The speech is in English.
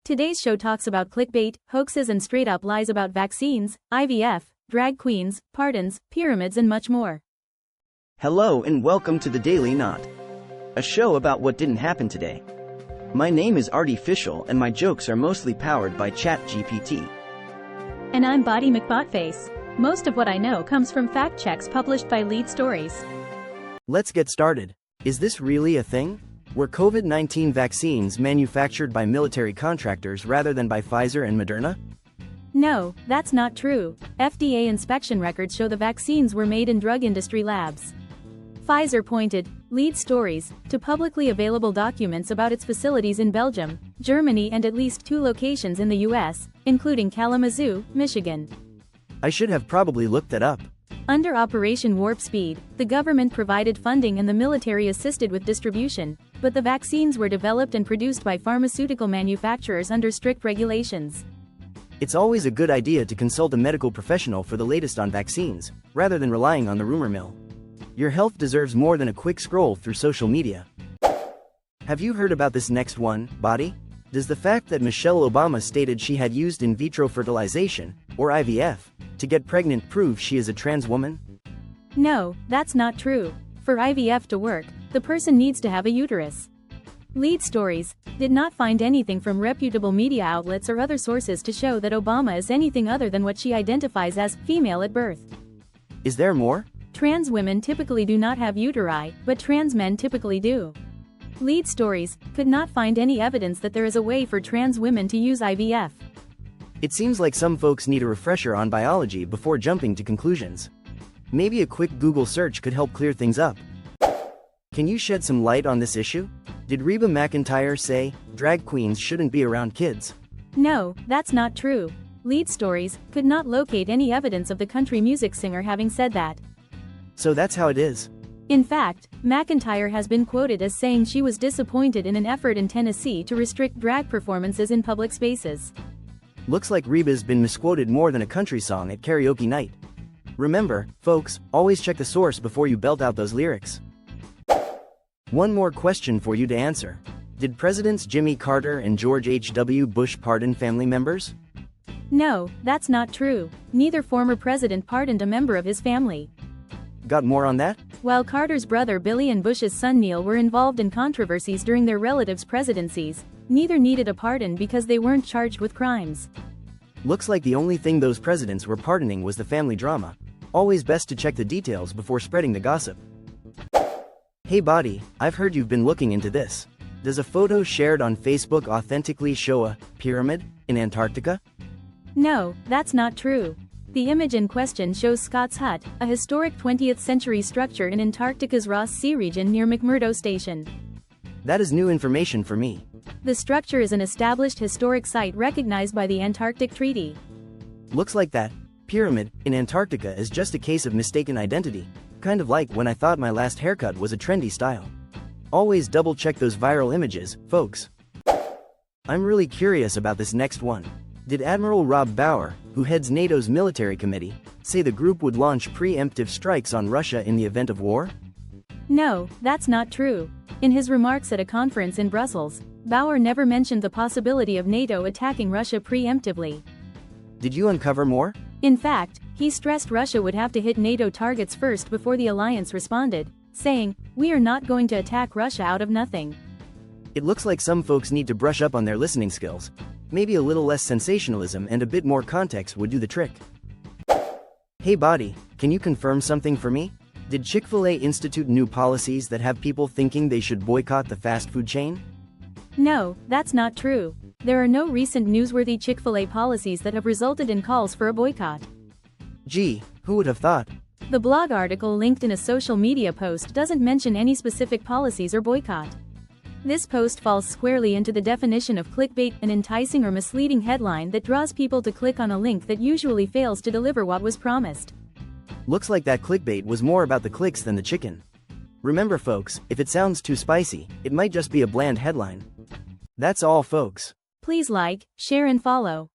Today's show talks about clickbait, hoaxes and straight-up lies about vaccines, IVF, drag queens, pardons, pyramids and much more. Hello and welcome to the Daily Knot, a show about what didn't happen today. My name is Artificial and my jokes are mostly powered by ChatGPT. And I'm Body McBotface. Most of what I know comes from fact checks published by Lead Stories. Let's get started. Is this really a thing? Were COVID-19 vaccines manufactured by military contractors rather than by Pfizer and Moderna? No, that's not true. FDA inspection records show the vaccines were made in drug industry labs. Pfizer pointed, Lead Stories, to publicly available documents about its facilities in Belgium, Germany and at least 2 locations in the US, including Kalamazoo, Michigan. I should have probably looked that up. Under Operation Warp Speed, the government provided funding and the military assisted with distribution, but the vaccines were developed and produced by pharmaceutical manufacturers under strict regulations. It's always a good idea to consult a medical professional for the latest on vaccines, rather than relying on the rumor mill. Your health deserves more than a quick scroll through social media. Have you heard about this next one, Body? Does the fact that Michelle Obama stated she had used in vitro fertilization, or IVF, to get pregnant prove she is a trans woman? No, that's not true. For IVF to work, the person needs to have a uterus. Lead Stories did not find anything from reputable media outlets or other sources to show that Obama is anything other than what she identifies as female at birth. Is there more? Trans women typically do not have uteri, but trans men typically do. Lead Stories could not find any evidence that there is a way for trans women to use IVF. It seems like some folks need a refresher on biology before jumping to conclusions. Maybe a quick Google search could help clear things up. Can you shed some light on this issue? Did Reba McEntire say, drag queens shouldn't be around kids? No, that's not true. Lead Stories could not locate any evidence of the country music singer having said that. So that's how it is. In fact, McEntire has been quoted as saying she was disappointed in an effort in Tennessee to restrict drag performances in public spaces. Looks like Reba's been misquoted more than a country song at karaoke night. Remember, folks, always check the source before you belt out those lyrics. One more question for you to answer. Did Presidents Jimmy Carter and George H.W. Bush pardon family members? No, that's not true. Neither former president pardoned a member of his family. Got more on that? While Carter's brother Billy and Bush's son Neil were involved in controversies during their relatives' presidencies, neither needed a pardon because they weren't charged with crimes. Looks like the only thing those presidents were pardoning was the family drama. Always best to check the details before spreading the gossip. Hey Body, I've heard you've been looking into this. Does a photo shared on Facebook authentically show a pyramid in Antarctica? No, that's not true. The image in question shows Scott's Hut, a historic 20th century structure in Antarctica's Ross Sea region near McMurdo Station. That is new information for me. The structure is an established historic site recognized by the Antarctic Treaty. Looks like that pyramid in Antarctica is just a case of mistaken identity, kind of like when I thought my last haircut was a trendy style. Always double check those viral images, folks. I'm really curious about this next one. Did Admiral Rob Bauer, who heads NATO's military committee, say the group would launch preemptive strikes on Russia in the event of war? No, that's not true. In his remarks at a conference in Brussels, Bauer never mentioned the possibility of NATO attacking Russia preemptively. Did you uncover more? In fact, he stressed Russia would have to hit NATO targets first before the alliance responded, saying, "We are not going to attack Russia out of nothing." It looks like some folks need to brush up on their listening skills. Maybe a little less sensationalism and a bit more context would do the trick. Hey Body, can you confirm something for me? Did Chick-fil-A institute new policies that have people thinking they should boycott the fast food chain? No, that's not true. There are no recent newsworthy Chick-fil-A policies that have resulted in calls for a boycott. Gee, who would have thought? The blog article linked in a social media post doesn't mention any specific policies or boycott. This post falls squarely into the definition of clickbait, an enticing or misleading headline that draws people to click on a link that usually fails to deliver what was promised. Looks like that clickbait was more about the clicks than the chicken. Remember folks, if it sounds too spicy, it might just be a bland headline. That's all folks. Please like, share and follow.